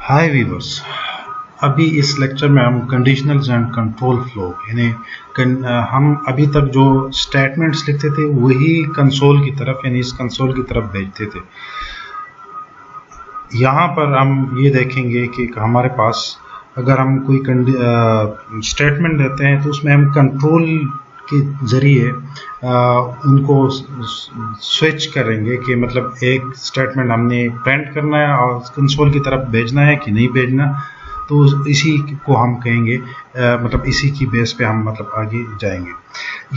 हाय viewers, अभी इस lecture में हम कंडीशनल्स एंड कंट्रोल फ्लो यानी हम अभी तक जो स्टेटमेंट्स लिखते थे वही कंसोल की तरफ यानी इस कंसोल की तरफ भेजते थे। यहाँ पर हम ये देखेंगे कि हमारे पास अगर हम कोई स्टेटमेंट देते हैं तो उसमें हम कंट्रोल के ज़रिए उनको स्विच करेंगे कि मतलब एक स्टेटमेंट हमने प्रिंट करना है और कंसोल की तरफ भेजना है कि नहीं भेजना, तो इसी को हम कहेंगे मतलब इसी की बेस पे हम मतलब आगे जाएंगे।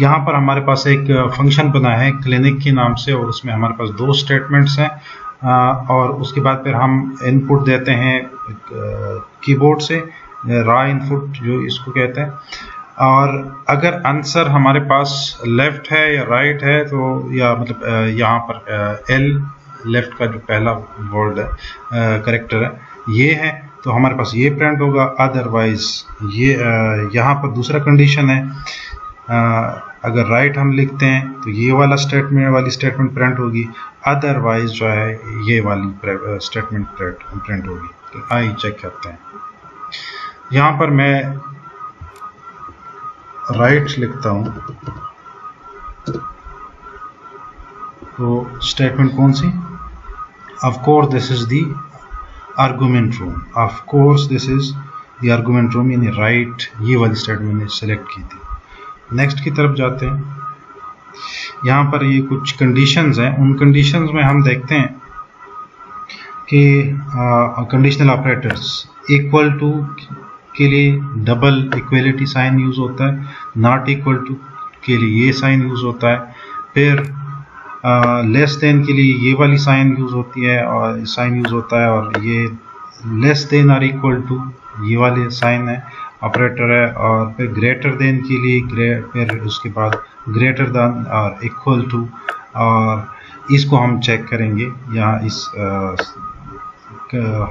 यहाँ पर हमारे पास एक फंक्शन बना है क्लिनिक के नाम से और उसमें हमारे पास दो स्टेटमेंट्स हैं और उसके बाद फिर हम इनपुट देते हैं कीबोर्ड से, रॉ इनपुट जो इसको कहते हैं, और अगर आंसर हमारे पास लेफ्ट है या राइट है तो या मतलब यहाँ पर एल लेफ्ट का जो पहला वर्ड है करेक्टर है ये है तो हमारे पास ये प्रिंट होगा। अदरवाइज ये यहाँ पर दूसरा कंडीशन है, अगर राइट हम लिखते हैं तो ये वाला वाली स्टेटमेंट प्रिंट होगी, अदरवाइज जो है ये वाली स्टेटमेंट प्रिंट होगी। तो आइए चेक करते हैं। यहाँ पर मैं राइट लिखता हूँ तो स्टेटमेंट कौन सी, of course this is the argument room, of course this is the argument room यानी राइट, ये वाली स्टेटमेंट मैंने सेलेक्ट की थी। नेक्स्ट की तरफ जाते हैं। यहाँ पर ये कुछ कंडीशंस हैं, उन कंडीशंस में हम देखते हैं कि कंडीशनल ऑपरेटर्स इक्वल टू के लिए डबल इक्वलिटी साइन यूज होता है, नॉट इक्वल टू के लिए ये साइन यूज होता है, फिर लेस देन के लिए ये वाली साइन यूज होती है और साइन यूज होता है, और ये less than or equal to ये वाले साइन है ऑपरेटर है, और फिर ग्रेटर देन के लिए फिर उसके बाद greater than or equal to, और इसको हम चेक करेंगे यहाँ इस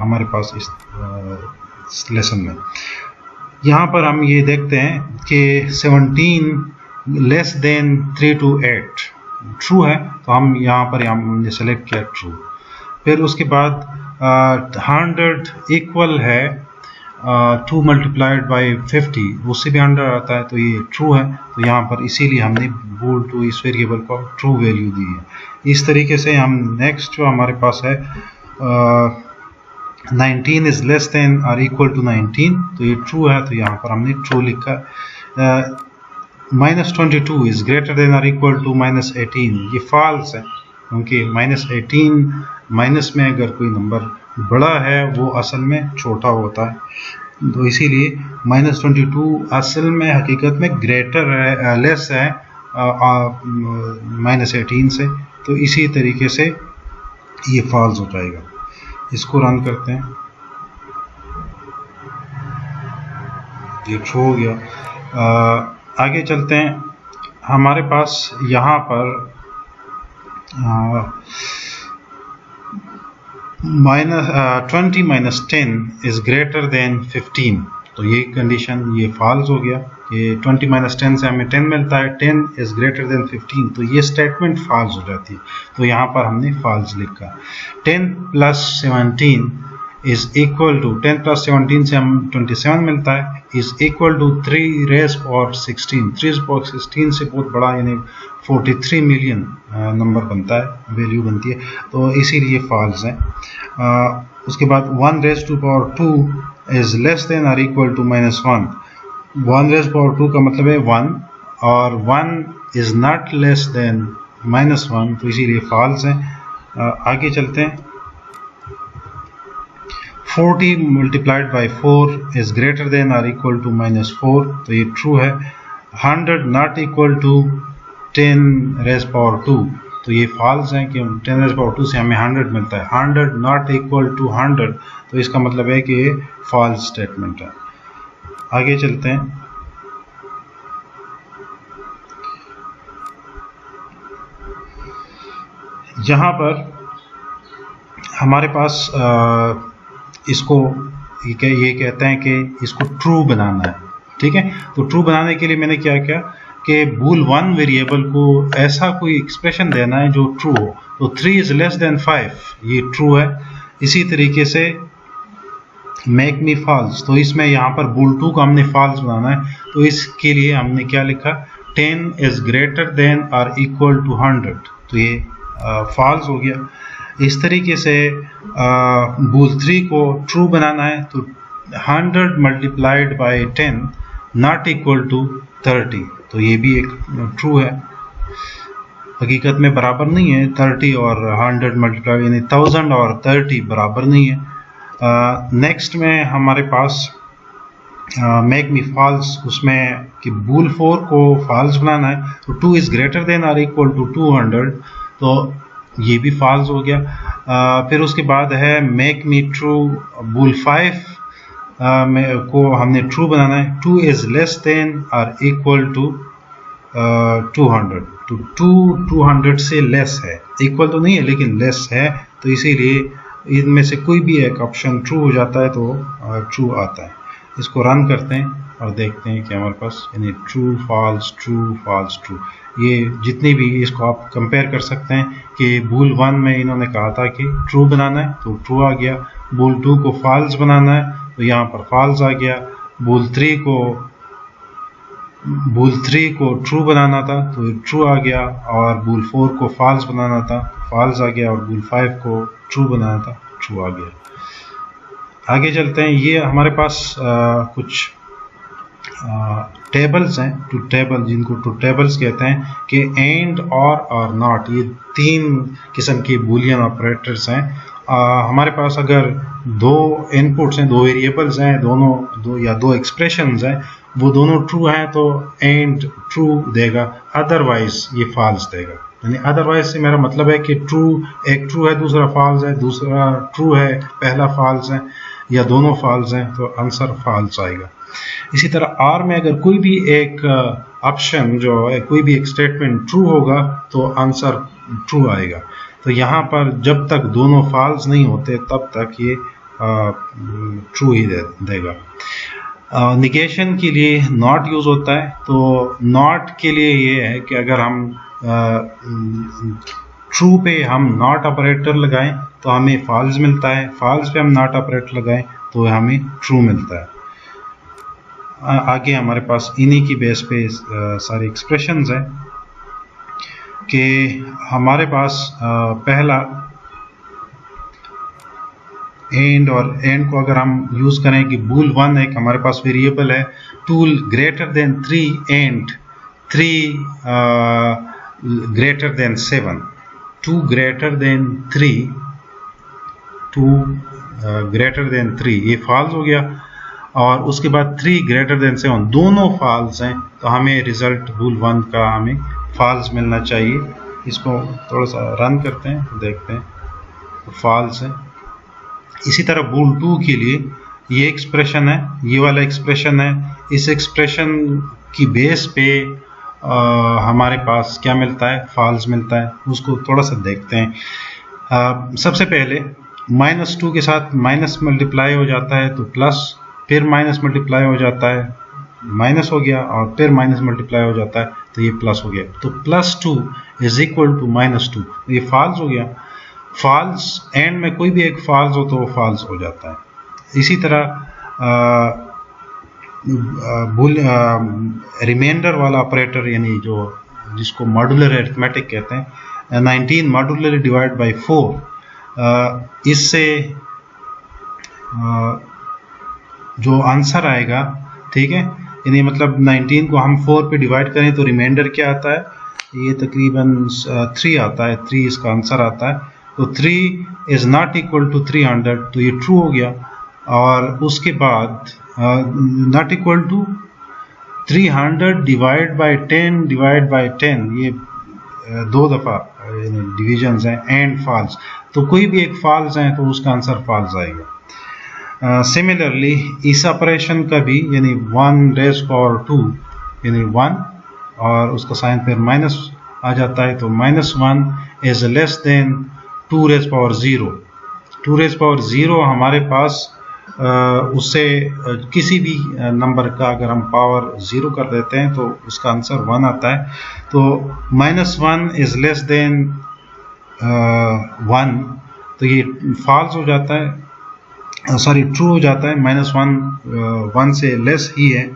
हमारे पास इस लेसन में। यहाँ पर हम ये देखते हैं कि 17 लेस देन 3 to 8 ट्रू है तो हम यहाँ पर हमने सेलेक्ट किया ट्रू। फिर उसके बाद 100 इक्वल है 2 मल्टीप्लाइड बाई 50, उससे भी 100 आता है तो ये ट्रू है, तो यहाँ पर इसीलिए हमने बोल टू इस वेरिएबल को ट्रू वैल्यू दी है। इस तरीके से हम नेक्स्ट जो हमारे पास है 19 is less than or equal to 19, तो ये ट्रू है तो यहाँ पर हमने ट्रू लिखा। -22 is greater than or equal to -18, ये फॉल्स है क्योंकि -18 माइनस में अगर कोई नंबर बड़ा है वो असल में छोटा होता है, तो इसीलिए -22 असल में हकीकत में ग्रेटर है लेस है -18 से, तो इसी तरीके से ये फॉल्स हो जाएगा। इसको रन करते हैं, ये ट्रू हो गया। आगे चलते हैं। हमारे पास यहाँ पर 20 minus 10 is greater than 15, तो ये कंडीशन ये फॉल्स हो गया कि 20 minus 10 से हमें 10 मिलता है, 10 is greater than 15, तो ये स्टेटमेंट फॉल्स हो जाती है, तो यहाँ पर हमने फॉल्स लिखा। 10 plus 17 is equal to 10 plus 17 से हम 27 मिलता है, is equal to 3 raised power 16, 3 raised power 16 से बहुत बड़ा यानी 43 मिलियन नंबर बनता है, वैल्यू बनती है, तो इसीलिए फॉल्स है। उसके बाद 1 raised to power 2 is less than or equal to -1, 1 raised power 2 का मतलब है 1 और 1 is not less than -1, तो इसीलिए फॉल्स है। आगे चलते हैं। 40 multiplied by 4 is greater than or equal to -4, तो ये ट्रू है। 100 not equal to 10 raised power 2, तो ये फॉल्स है कि 10 raised power 2 से हमें 100 मिलता है। 100 not equal to 100, तो इसका मतलब है कि ये फॉल्स स्टेटमेंट है। आगे चलते हैं। यहाँ पर हमारे पास इसको ये कहते हैं कि इसको ट्रू बनाना है, ठीक है। तो ट्रू बनाने के लिए मैंने क्या किया कि बूल 1 वेरिएबल को ऐसा कोई एक्सप्रेशन देना है जो ट्रू हो, तो 3 इज लेस देन 5 ये ट्रू है। इसी तरीके से मेक मी फॉल्स, तो इसमें यहाँ पर bool 2 को हमने फॉल्स बनाना है, तो इसके लिए हमने क्या लिखा, 10 is greater than or equal to 100, तो ये फॉल्स हो गया। इस तरीके से bool 3 को ट्रू बनाना है, तो 100 multiplied by 10 not equal to 30, तो ये भी एक ट्रू है। हकीकत में बराबर नहीं है, 30 और 100 मल्टीप्लाई यानी 1000 और 30 बराबर नहीं है। नेक्स्ट में हमारे पास मेक मी फॉल्स, उसमें कि bool 4 को फॉल्स बनाना है, तो 2 is greater than or equal to 200, तो ये भी फॉल्स हो गया। फिर उसके बाद है मेक मी ट्रू, bool 5 को हमने ट्रू बनाना है, 2 is less than or equal to 200, तो 200 से लेस है, इक्वल तो नहीं है लेकिन लेस है, तो इसीलिए इनमें से कोई भी एक ऑप्शन ट्रू हो जाता है तो ट्रू आता है। इसको रन करते हैं और देखते हैं कि हमारे पास यानी true false true false true, ये जितनी भी, इसको आप कंपेयर कर सकते हैं कि bool 1 में इन्होंने कहा था कि ट्रू बनाना है तो ट्रू आ गया, bool 2 को फॉल्स बनाना है तो यहाँ पर फॉल्स आ गया, bool 3 को ट्रू बनाना था तो ट्रू आ गया, और bool 4 को फॉल्स बनाना था फॉल्स आ गया, और bool 5 को ट्रू बनाना था ट्रू आ गया। आगे चलते हैं, ये हमारे पास कुछ टेबल्स हैं, टू टेबल, जिनको टू टेबल्स कहते हैं, कि एंड और नॉट, ये 3 किस्म के बूलियन ऑपरेटर्स हैं। हमारे पास अगर 2 इनपुट्स हैं, 2 वेरिएबल्स हैं, दो एक्सप्रेशंस हैं, वो दोनों ट्रू हैं तो एंड ट्रू देगा, अदरवाइज ये फॉल्स देगा। यानी अदरवाइज से मेरा मतलब है कि ट्रू, एक ट्रू है दूसरा फॉल्स है, दूसरा ट्रू है पहला फॉल्स है, या दोनों फॉल्स हैं तो आंसर फॉल्स आएगा। इसी तरह आर में अगर कोई भी एक ऑप्शन जो है, कोई भी एक स्टेटमेंट ट्रू होगा तो आंसर ट्रू आएगा। तो यहाँ पर जब तक दोनों फॉल्स नहीं होते तब तक ये ट्रू ही देगा। निगेशन के लिए नॉट यूज़ होता है, तो नॉट के लिए ये है कि अगर हम ट्रू पे हम नॉट ऑपरेटर लगाएं तो हमें फॉल्स मिलता है, फॉल्स पे हम नॉट ऑपरेटर लगाएं तो हमें ट्रू मिलता है। आगे हमारे पास इन्हीं की बेस पे सारी एक्सप्रेशंस हैं कि हमारे पास पहला एंड, और एंड को अगर हम यूज़ करें कि bool 1 एक हमारे पास वेरिएबल है, 2 greater than 3 and 3 greater than 7, 2 greater than 3, 2 greater than 3, ये फॉल्स हो गया, और उसके बाद 3 ग्रेटर देन 7 दोनों फॉल्स हैं, तो हमें रिजल्ट bool 1 का हमें फॉल्स मिलना चाहिए। इसको थोड़ा सा रन करते हैं तो देखते हैं, फॉल्स है। इसी तरह bool 2 के लिए ये एक्सप्रेशन है, ये वाला एक्सप्रेशन है, इस एक्सप्रेशन की बेस पे हमारे पास क्या मिलता है, फॉल्स मिलता है। उसको थोड़ा सा देखते हैं। सबसे पहले -2 के साथ माइनस मल्टीप्लाई हो जाता है तो प्लस, फिर माइनस मल्टीप्लाई हो जाता है, माइनस हो गया, और फिर माइनस मल्टीप्लाई हो जाता है तो ये प्लस हो गया, तो +2 इज इक्वल टू -2, ये फॉल्स हो गया। फॉल्स, एंड में कोई भी एक फॉल्स हो तो वो फॉल्स हो जाता है। इसी तरह रिमाइंडर वाला ऑपरेटर, यानी जो जिसको मॉड्यूलर अरिथमेटिक कहते हैं, 19 मॉड्यूलरली डिवाइड बाय 4, इससे जो आंसर आएगा, ठीक है, यानी मतलब 19 को हम 4 पे डिवाइड करें तो रिमाइंडर क्या आता है, ये तकरीबन 3 आता है, 3 इसका आंसर आता है, तो 3 इज़ नॉट इक्वल टू 300, तो ये ट्रू हो गया। और उसके बाद not equal to 300 divide by 10, ये 2 दफ़ा डिविजन्स हैं, एंड फॉल्स, तो कोई भी एक फॉल्स है तो उसका आंसर फॉल्स आएगा। सिमिलरली इस ऑपरेशन का भी, यानी 1⁻², यानी 1 और उसका साइन फिर माइनस आ जाता है, तो -1 इज लेस देन 2⁻0। 2⁻0 हमारे पास उससे किसी भी नंबर का अगर हम पावर 0 कर देते हैं तो उसका आंसर 1 आता है, तो -1 इज लेस देन 1, तो ये फॉल्स हो जाता है। सॉरी ट्रू हो जाता है, -1 से लेस ही है।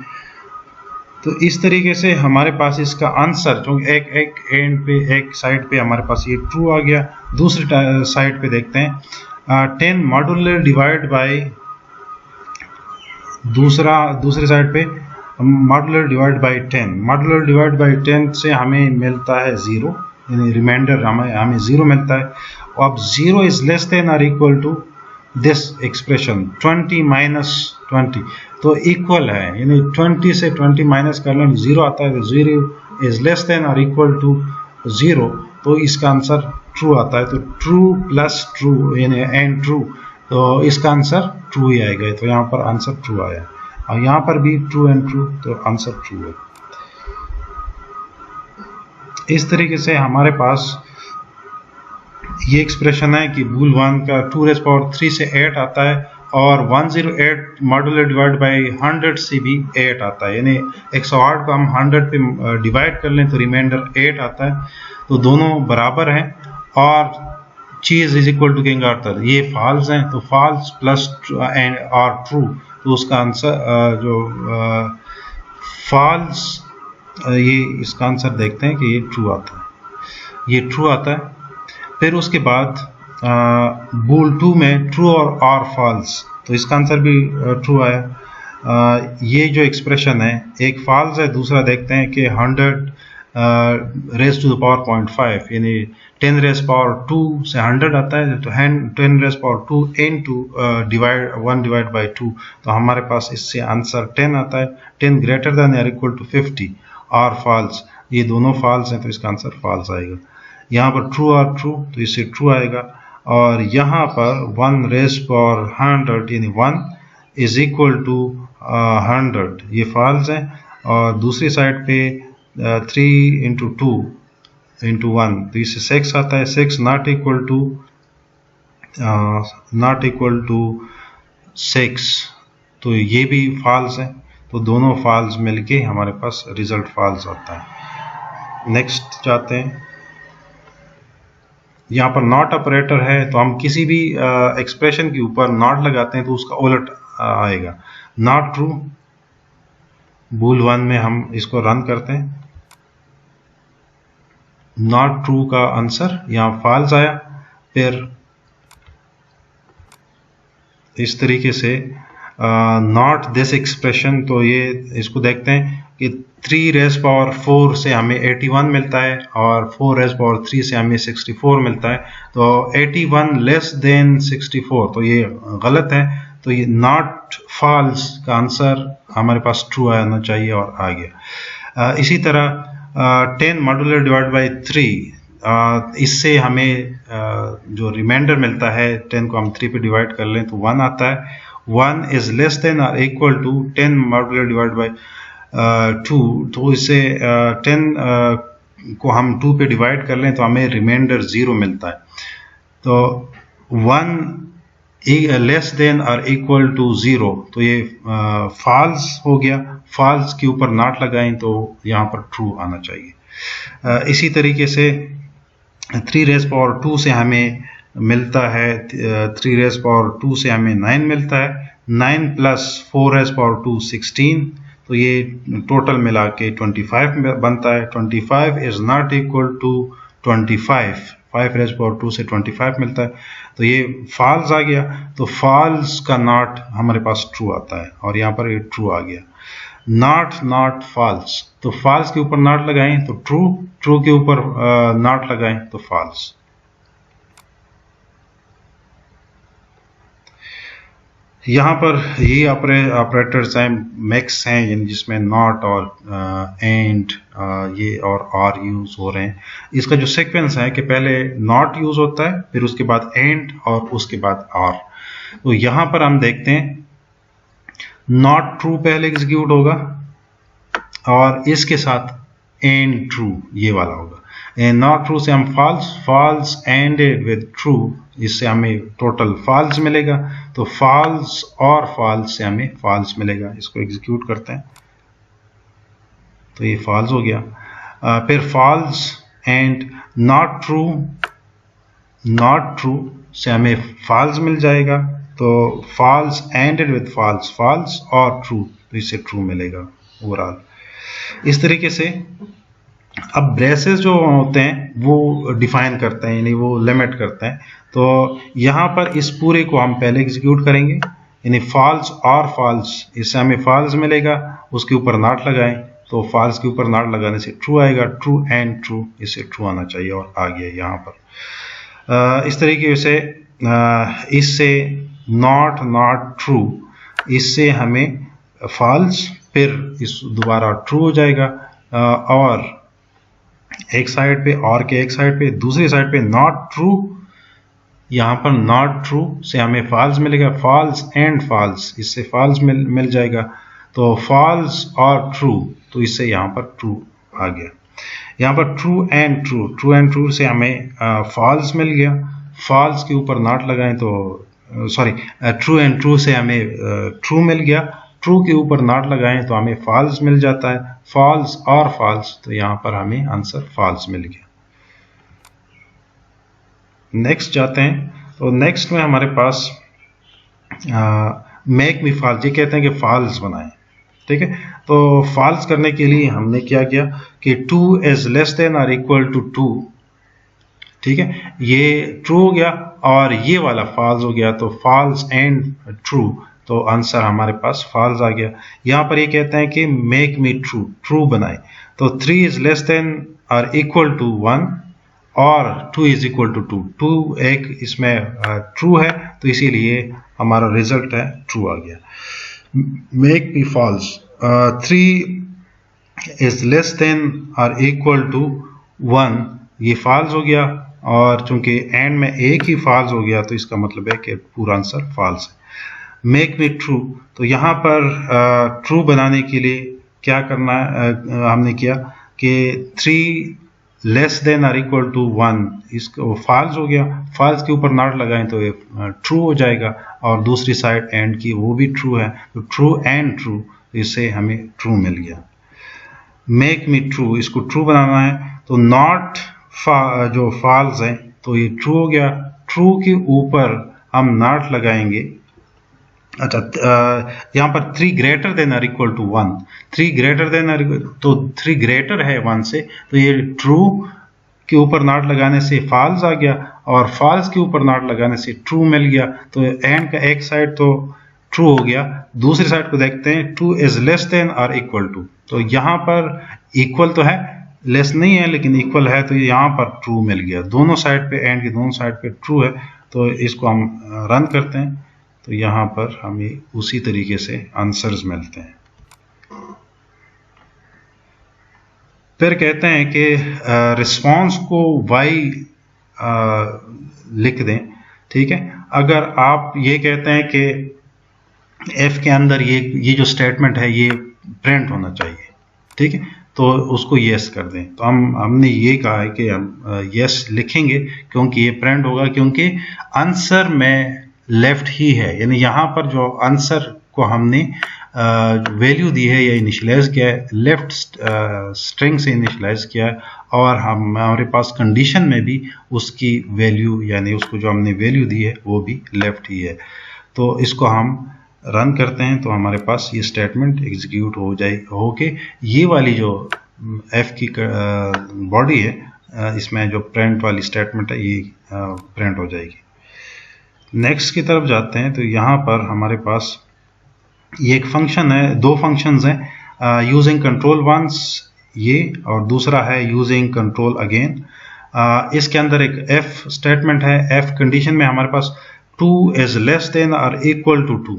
तो इस तरीके से हमारे पास इसका आंसर जो एक एंड पे, एक साइड पे हमारे पास ये ट्रू आ गया। दूसरी साइड पे देखते हैं 10 मॉड्यूलर डिवाइड बाय, दूसरे साइड पे modular divide by 10, modular divide by 10 से हमें मिलता है 0, यानी रिमाइंडर हमें 0 मिलता है। अब 0 is less than or equal to this expression 20 minus 20, तो इक्वल है, यानी 20 से 20 माइनस कर लें 0 आता है, तो 0 is less than or equal to 0, तो इसका आंसर ट्रू आता है। तो ट्रू प्लस ट्रू यानी एंड ट्रू, तो इसका आंसर ट्रू ही आएगा। तो यहाँ पर आंसर ट्रू आया, और यहाँ पर भी ट्रू एंड ट्रू, तो आंसर ट्रू है। इस तरीके से हमारे पास ये एक्सप्रेशन है कि बूल 1 का 2⁻³ से 8 आता है, और 108 मॉड्यूलर डिवाइड बाय 100 से भी 8 आता है, यानी 108 को हम 100 पे डिवाइड कर लें तो रिमाइंडर 8 आता है। तो दोनों बराबर हैं, और cheese is equal to King Arthur, ये फॉल्स हैं, तो फॉल्स प्लस एंड और ट्रू, तो उसका आंसर जो फॉल्स, ये इसका आंसर देखते हैं कि ये ट्रू आता है, ये ट्रू आता है। फिर उसके बाद बूल 2 में ट्रू और फॉल्स, तो इसका आंसर भी ट्रू आया। ये जो एक्सप्रेशन है, एक फॉल्स है, दूसरा देखते हैं कि 100 रेज टू द पावर 0.5, यानी 10⁻² से 100 आता है, तो 10⁻² into 1 डिवाइड बाई 2, तो हमारे पास इससे आंसर 10 आता है। 10 ग्रेटर देन या इक्वल टू 50 और फॉल्स, ये दोनों फॉल्स हैं, तो इसका आंसर फॉल्स आएगा। यहाँ पर ट्रू और ट्रू, तो इससे ट्रू आएगा। और यहाँ पर 1⁻100 यानी 1 इज इक्वल टू 100, ये फॉल्स है। और दूसरी साइड पे 3 into 2 into 1, तो इससे 6 आता है, 6 नॉट इक्वल टू 6, तो ये भी फॉल्स है। तो दोनों फॉल्स मिलके हमारे पास रिजल्ट फॉल्स आता है। नेक्स्ट जाते हैं, यहाँ पर नॉट ऑपरेटर है, तो हम किसी भी एक्सप्रेशन के ऊपर नॉट लगाते हैं तो उसका उलट आएगा। नॉट ट्रू, बूल 1 में हम इसको रन करते हैं, नॉट ट्रू का आंसर यहाँ फॉल्स आया। फिर इस तरीके से नॉट दिस एक्सप्रेशन, तो ये इसको देखते हैं कि 3⁻4 से हमें 81 मिलता है, और 4⁻3 से हमें 64 मिलता है, तो 81 लेस देन 64, तो ये गलत है। तो ये नॉट फॉल्स का आंसर हमारे पास ट्रू आना चाहिए, और आ गया। इसी तरह 10 मॉड्यूलर डिवाइड बाई 3, इससे हमें जो रिमाइंडर मिलता है, 10 को हम 3 पे डिवाइड कर लें तो 1 आता है। 1 is less than or equal to 10 modular divide by 2, तो इसे 10 को हम 2 पे डिवाइड कर लें तो हमें रिमाइंडर 0 मिलता है। तो 1 less than or equal to 0, तो ये फॉल्स हो गया। फॉल्स के ऊपर नॉट लगाएं तो यहाँ पर ट्रू आना चाहिए। इसी तरीके से 3⁻2 से हमें मिलता है, 3⁻2 से हमें 9 मिलता है, 9 प्लस 4⁻2 16, तो ये टोटल मिला के 25 बनता है। 25 इज नॉट इक्वल टू 25, 5⁻2 से 25 मिलता है, तो ये फॉल्स आ गया। तो फॉल्स का नॉट हमारे पास ट्रू आता है, और यहाँ पर ये ट्रू आ गया। नॉट फॉल्स, तो फॉल्स के ऊपर नॉट लगाएं तो ट्रू, ट्रू के ऊपर नॉट लगाएं तो फॉल्स। यहाँ पर ये ऑपरेटर्स हैं, मैक्स हैं, यानी जिसमें नॉट और एंड ये और आर यूज हो रहे हैं। इसका जो सीक्वेंस है कि पहले नॉट यूज होता है, फिर उसके बाद एंड, और उसके बाद आर। तो यहाँ पर हम देखते हैं नॉट ट्रू पहले एग्जीक्यूट होगा, और इसके साथ एंड ट्रू ये वाला होगा। नॉट ट्रू से हम फॉल्स एंडेड विद ट्रू, इससे हमें टोटल फॉल्स मिलेगा। तो फॉल्स और फॉल्स से हमें फॉल्स मिलेगा। इसको एग्जीक्यूट करते हैं तो ये फॉल्स हो गया। फिर फॉल्स एंड नॉट ट्रू से हमें फॉल्स मिल जाएगा, तो false ended with false, false or true, तो इससे ट्रू मिलेगा ओवरऑल। इस तरीके से अब ब्रेसेस जो होते हैं वो डिफाइन करते हैं, यानी वो लिमिट करते हैं। तो यहाँ पर इस पूरे को हम पहले एग्जीक्यूट करेंगे, यानी फॉल्स और फॉल्स, इससे हमें फॉल्स मिलेगा, उसके ऊपर नॉट लगाएं तो फॉल्स के ऊपर नॉट लगाने से ट्रू आएगा, ट्रू एंड ट्रू, इससे ट्रू आना चाहिए और आ गया यहाँ पर। इस तरीके से इससे नॉट नॉट ट्रू, इससे हमें फॉल्स, फिर इस दोबारा ट्रू हो जाएगा, और एक साइड पे और के एक साइड पे, दूसरी साइड पे नॉट ट्रू, यहाँ पर नॉट ट्रू से हमें फॉल्स मिलेगा, फॉल्स एंड फॉल्स, इससे फॉल्स मिल जाएगा, तो फॉल्स और ट्रू, तो इससे यहाँ पर ट्रू आ गया। यहाँ पर true and true, true and true से हमें फॉल्स मिल गया, फॉल्स के ऊपर नॉट लगाएं तो सॉरी, ट्रू एंड ट्रू से हमें ट्रू मिल गया, ट्रू के ऊपर नॉट लगाएं तो हमें फॉल्स मिल जाता है, फॉल्स और फॉल्स, तो यहाँ पर हमें आंसर फॉल्स मिल गया। नेक्स्ट जाते हैं, तो नेक्स्ट में हमारे पास मेक मी फॉल्स, ये कहते हैं कि फॉल्स बनाएं, ठीक है। तो फॉल्स करने के लिए हमने क्या किया कि 2 is less than or equal to 2, ठीक है, ये ट्रू हो गया और ये वाला फॉल्स हो गया, तो फॉल्स एंड ट्रू, तो आंसर हमारे पास फॉल्स आ गया। यहाँ पर ये कहते हैं कि मेक मी ट्रू, ट्रू बनाए, तो 3 is less than or equal to 1 और 2 इज इक्वल टू 2, 2 एक इसमें ट्रू है, तो इसीलिए हमारा रिजल्ट है ट्रू आ गया। Make me false, 3 is less than or equal to 1, ये फॉल्स हो गया, और चूंकि एंड में एक ही फॉल्स हो गया तो इसका मतलब है कि पूरा आंसर फॉल्स है। मेक मी ट्रू, तो यहाँ पर ट्रू बनाने के लिए क्या करना है, हमने किया कि 3 less than or equal to 1, इसको फॉल्स हो गया, फॉल्स के ऊपर नॉट लगाएं तो ये ट्रू हो जाएगा, और दूसरी साइड एंड की वो भी ट्रू है, तो ट्रू एंड ट्रू, इससे हमें ट्रू मिल गया। मेक मी ट्रू, इसको ट्रू बनाना है, तो नॉट जो फॉल्स है तो ये ट्रू हो गया, ट्रू के ऊपर हम नॉट लगाएंगे। अच्छा, यहाँ पर 3 greater than or equal to 1, 3 greater than और, तो 3 ग्रेटर है 1 से, तो ये ट्रू के ऊपर नॉट लगाने से फॉल्स आ गया, और फॉल्स के ऊपर नॉट लगाने से ट्रू मिल गया, तो एंड का एक साइड तो ट्रू हो गया, दूसरी साइड को देखते हैं, 2 is less than or equal to, तो यहाँ पर इक्वल तो है, लेस नहीं है लेकिन इक्वल है, तो यहाँ पर ट्रू मिल गया, दोनों साइड पे, एंड की दोनों साइड पे ट्रू है, तो इसको हम रन करते हैं, तो यहाँ पर हमें उसी तरीके से आंसर्स मिलते हैं। फिर कहते हैं कि रिस्पॉन्स को y लिख दें, ठीक है। अगर आप ये कहते हैं कि f के अंदर ये जो स्टेटमेंट है ये प्रिंट होना चाहिए, ठीक है, तो उसको यस कर दें, तो हमने ये कहा है कि हम यस लिखेंगे क्योंकि ये प्रिंट होगा, क्योंकि आंसर में लेफ्ट ही है, यानी यहाँ पर जो आंसर को हमने वैल्यू दी है या इनिशियलाइज किया है, लेफ्ट स्ट्रिंग से इनिशियलाइज किया है, और हमारे पास कंडीशन में भी उसकी वैल्यू, यानी उसको जो हमने वैल्यू दी है वो भी लेफ्ट ही है। तो इसको हम रन करते हैं, तो हमारे पास ये स्टेटमेंट एग्जीक्यूट होके ये वाली जो f की बॉडी है, इसमें जो प्रिंट वाली स्टेटमेंट है ये प्रिंट हो जाएगी। नेक्स्ट की तरफ जाते हैं, तो यहाँ पर हमारे पास ये एक फंक्शन है, 2 फंक्शंस हैं, यूजिंग कंट्रोल वंस ये, और दूसरा है यूजिंग कंट्रोल अगेन। इसके अंदर एक f स्टेटमेंट है, f कंडीशन में हमारे पास 2 is less than or equal to 2,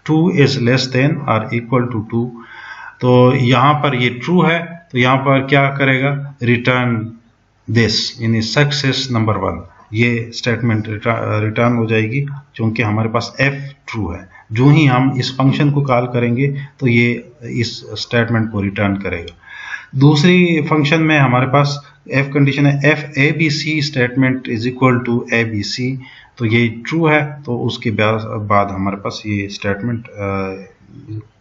2 is less than or equal to 2, तो यहाँ पर ये ट्रू है, तो यहाँ पर क्या करेगा, रिटर्न दिस, यानी सक्सेस नंबर 1, ये स्टेटमेंट रिटर्न हो जाएगी, क्योंकि हमारे पास f ट्रू है। जो ही हम इस फंक्शन को कॉल करेंगे तो ये इस स्टेटमेंट को रिटर्न करेगा। दूसरी फंक्शन में हमारे पास f कंडीशन है, f abc statement is equal to abc, तो ये ट्रू है, तो उसके बाद हमारे पास ये स्टेटमेंट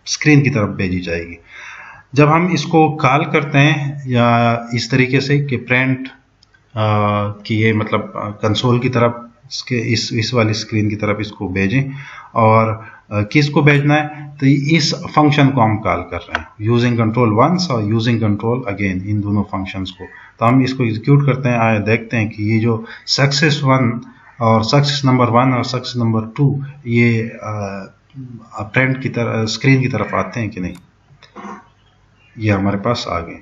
स्क्रीन की तरफ भेजी जाएगी। जब हम इसको कॉल करते हैं या इस तरीके से कि प्रिंट कि ये मतलब कंसोल की तरफ इसके इस वाली स्क्रीन की तरफ इसको भेजें, और किसको भेजना है, तो इस फंक्शन को हम कॉल कर रहे हैं यूजिंग कंट्रोल वंस और यूजिंग कंट्रोल अगेन, इन दोनों फंक्शंस को। तो हम इसको एग्जीक्यूट करते हैं, आए देखते हैं कि ये जो सक्सेस 1 और सक्सेस नंबर 1 और सक्सेस नंबर 2 ये प्रिंट की तरफ स्क्रीन की तरफ आते हैं कि नहीं। ये हमारे पास आ गए।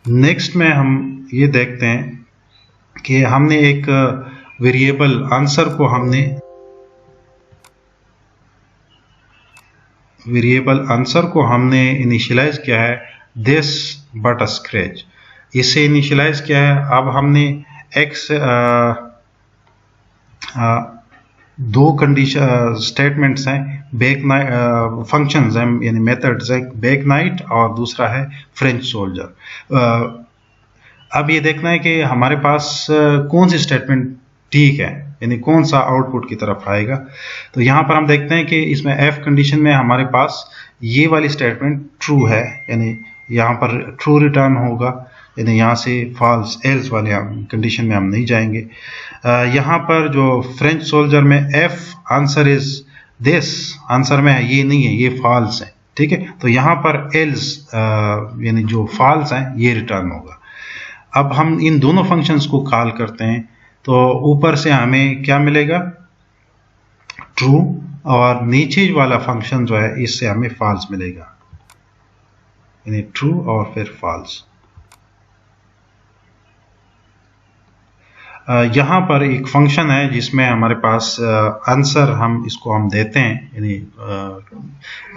नेक्स्ट में हम ये देखते हैं कि हमने एक वेरिएबल आंसर को हमने इनिशियलाइज किया है दिस बट स्क्रैच, इसे इनिशियलाइज किया है। अब हमने एक्स दो कंडीशन स्टेटमेंट्स हैं, बेक नाइट फंक्शंस हैं यानी मेथड्स हैं, बेक नाइट और दूसरा है फ्रेंच सोल्जर। अब ये देखना है कि हमारे पास कौन सी स्टेटमेंट ठीक है, यानी कौन सा आउटपुट की तरफ आएगा। तो यहाँ पर हम देखते हैं कि इसमें एफ कंडीशन में हमारे पास ये वाली स्टेटमेंट ट्रू है, यानी यहाँ पर ट्रू रिटर्न होगा, यानी यहाँ से फॉल्स एल्स वाले कंडीशन में हम नहीं जाएंगे। यहाँ पर जो फ्रेंच सोल्जर में F answer is this answer में है, ये नहीं है, ये फॉल्स है, ठीक है। तो यहाँ पर एल्स यानी जो फॉल्स है ये रिटर्न होगा। अब हम इन दोनों फंक्शंस को कॉल करते हैं, तो ऊपर से हमें क्या मिलेगा, ट्रू, और नीचे वाला फंक्शन जो है इससे हमें फॉल्स मिलेगा, यानी ट्रू और फिर फॉल्स। यहाँ पर एक फंक्शन है जिसमें हमारे पास आंसर हम देते हैं, यानी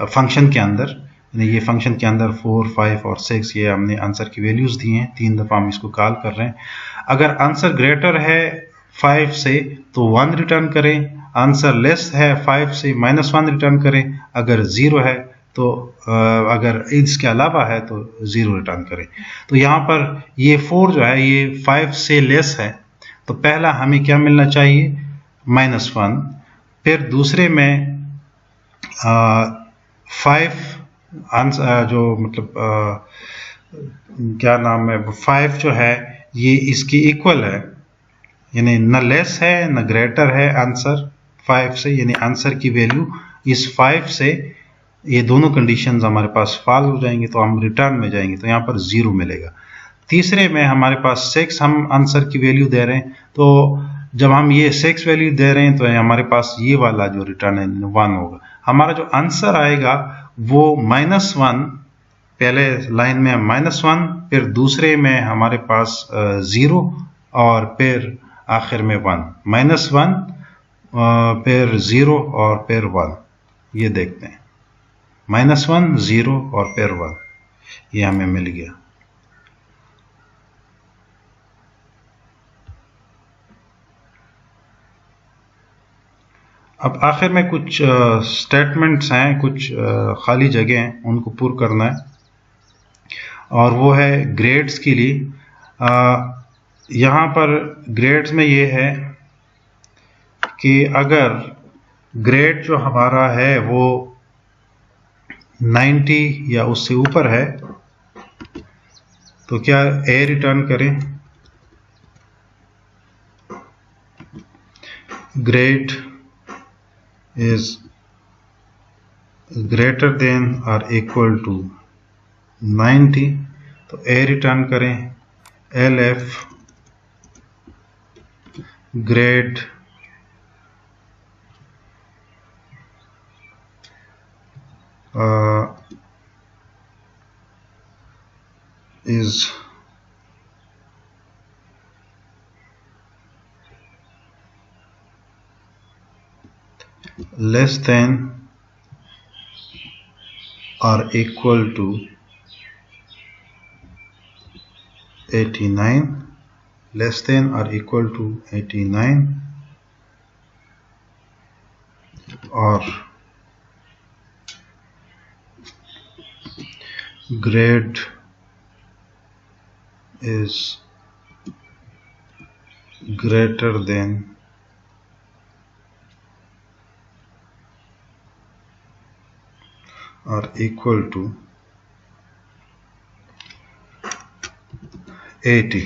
फंक्शन के अंदर, यानी ये फंक्शन के अंदर 4, 5 और 6 ये हमने आंसर की वैल्यूज दी हैं, 3 दफ़ा हम इसको कॉल कर रहे हैं। अगर आंसर ग्रेटर है 5 से तो 1 रिटर्न करें, आंसर लेस है 5 से -1 रिटर्न करें, अगर 0 है तो अगर इसके अलावा है तो 0 रिटर्न करें। तो यहाँ पर ये 4 जो है ये 5 से लेस है, तो पहला हमें क्या मिलना चाहिए, -1। फिर दूसरे में 5 आंसर जो मतलब क्या नाम है, 5 जो है ये इसकी इक्वल है, यानी न लेस है न ग्रेटर है आंसर 5 से, यानी आंसर की वैल्यू इस 5 से, ये दोनों कंडीशंस हमारे पास फॉल्स हो जाएंगे, तो हम रिटर्न में जाएंगे तो यहाँ पर 0 मिलेगा। तीसरे में हमारे पास 6 हम आंसर की वैल्यू दे रहे हैं, तो जब हम ये 6 वैल्यू दे रहे हैं तो हमारे पास ये वाला जो रिटर्न है 1 होगा। हमारा जो आंसर आएगा वो -1, पहले लाइन में -1, फिर दूसरे में हमारे पास 0 और फिर आखिर में 1, -1 फिर 0 और फिर 1। ये देखते हैं -1, 0 और फिर 1, ये हमें मिल गया। अब आखिर में कुछ स्टेटमेंट्स हैं, कुछ खाली जगह हैं, उनको पूरा करना है, और वो है ग्रेड्स के लिए। यहाँ पर ग्रेड्स में ये है कि अगर ग्रेड जो हमारा है वो 90 या उससे ऊपर है तो क्या ए रिटर्न करें, grade is greater than or equal to 90, तो a रिटर्न करें, LF grade is less than or equal to 89, less than or equal to 89, or grade is greater than or equal to 80।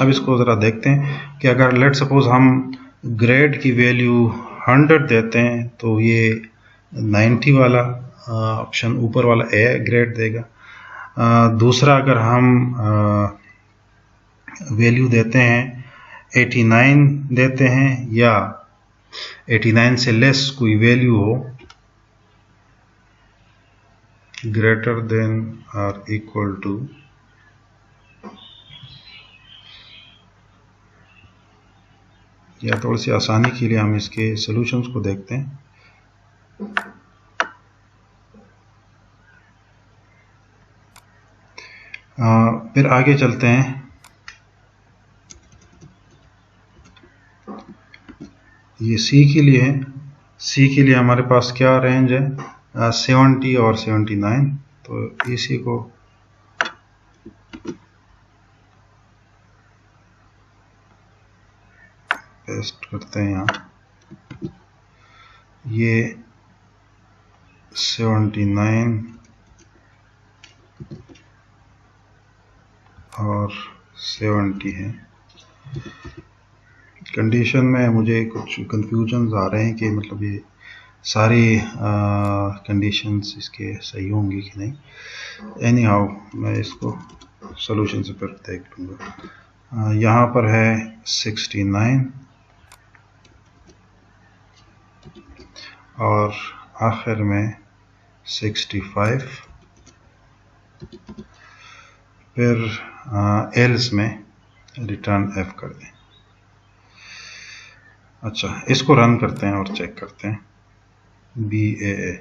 अब इसको ज़रा देखते हैं कि अगर लेट सपोज हम ग्रेड की वैल्यू 100 देते हैं तो ये 90 वाला ऑप्शन ऊपर वाला ए ग्रेड देगा। दूसरा अगर हम वैल्यू देते हैं 89 देते हैं या 89 से लेस कोई वैल्यू हो greater than or equal to या थोड़ी सी आसानी के लिए हम इसके सॉल्यूशंस को देखते हैं। फिर आगे चलते हैं। ये सी के लिए है। सी के लिए हमारे पास क्या रेंज है 70 और 79। तो इसी को पेस्ट करते हैं यहाँ। ये 79 और 70 है। कंडीशन में मुझे कुछ कंफ्यूजन आ रहे हैं कि मतलब ये सारी कंडीशंस इसके सही होंगी कि नहीं। एनी हाउ मैं इसको सॉल्यूशन से फिर देख लूँगा। यहाँ पर है 69 और आखिर में 65। फिर एल्स में रिटर्न एफ कर दें। अच्छा, इसको रन करते हैं और चेक करते हैं। BAA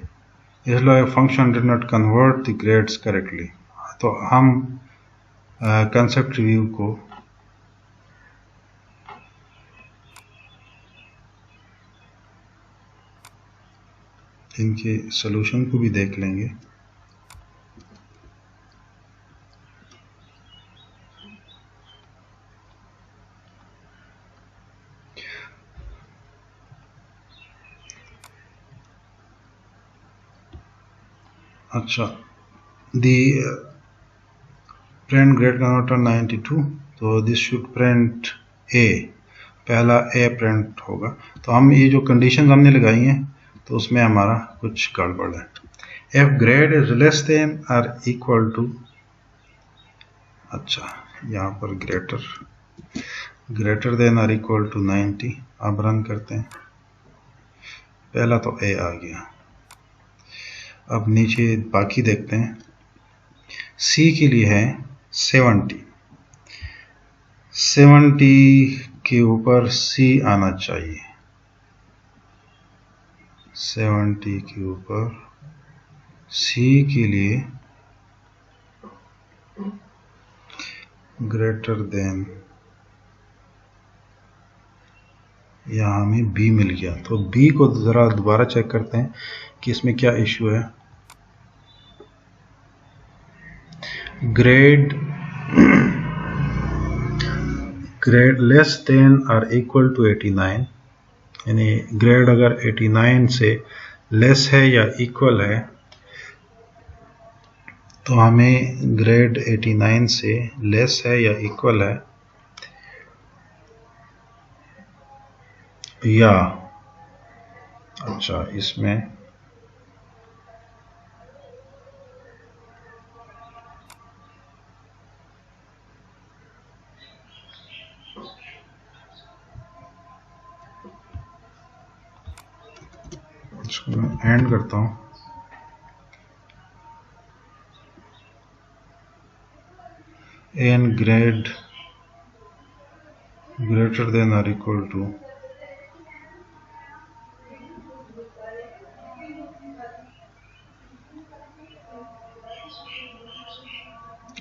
इसलिए function did not convert the grades correctly. तो हम कंसेप्ट रिव्यू को इनके सॉल्यूशन को भी देख लेंगे। अच्छा, दी प्रिंट ग्रेड कन्वर्टर 92, तो दिस शुड प्रिंट ए, पहला ए प्रिंट होगा। तो हम ये जो कंडीशन हमने लगाई हैं तो उसमें हमारा कुछ गड़बड़ है। F grade is less than or equal to, अच्छा यहाँ पर greater than or equal to 90। अब रन करते हैं। पहला तो ए आ गया। अब नीचे बाकी देखते हैं। सी के लिए है 70 के ऊपर सी आना चाहिए। 70 के ऊपर सी के लिए ग्रेटर देन, यहाँ हमें बी मिल गया। तो बी को ज़रा दोबारा चेक करते हैं कि इसमें क्या इशू है। Grade less than or equal to 89, यानी ग्रेड अगर 89 से लेस है या इक्वल है तो हमें ग्रेड 89 से लेस है या इक्वल है या, अच्छा इसमें इसको मैं एंड करता हूँ। N grade greater than or equal to,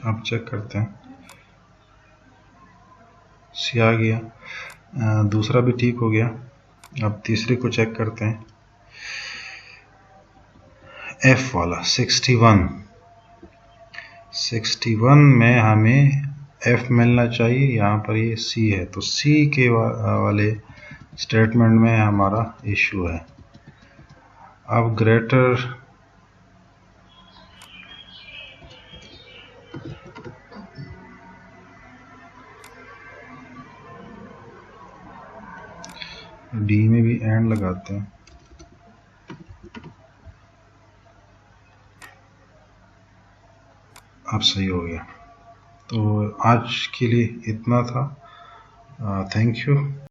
अब चेक करते हैं। सी आ गया, दूसरा भी ठीक हो गया। अब तीसरे को चेक करते हैं। एफ वाला 61 में हमें एफ मिलना चाहिए। यहाँ पर ये सी है, तो सी के वाले स्टेटमेंट में हमारा इशू है। अब ग्रेटर एंड लगाते हैं। अब सही हो गया। तो आज के लिए इतना था। Thank you.